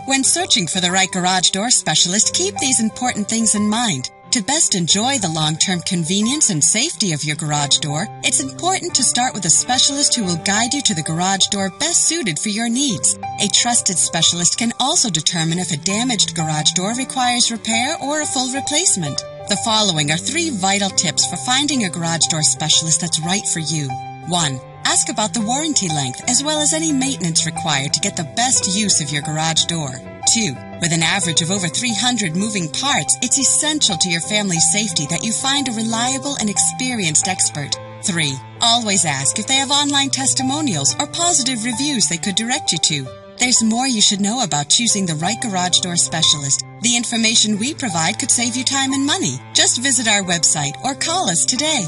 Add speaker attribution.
Speaker 1: When searching for the right garage door specialist, keep these important things in mind. To best enjoy the long-term convenience and safety of your garage door, it's important to start with a specialist who will guide you to the garage door best suited for your needs. A trusted specialist can also determine if a damaged garage door requires repair or a full replacement. The following are 3 vital tips for finding a garage door specialist that's right for you. 1. Ask about the warranty length as well as any maintenance required to get the best use of your garage door. 2. With an average of over 300 moving parts, it's essential to your family's safety that you find a reliable and experienced expert. 3. Always ask if they have online testimonials or positive reviews they could direct you to. There's more you should know about choosing the right garage door specialist. The information we provide could save you time and money. Just visit our website or call us today.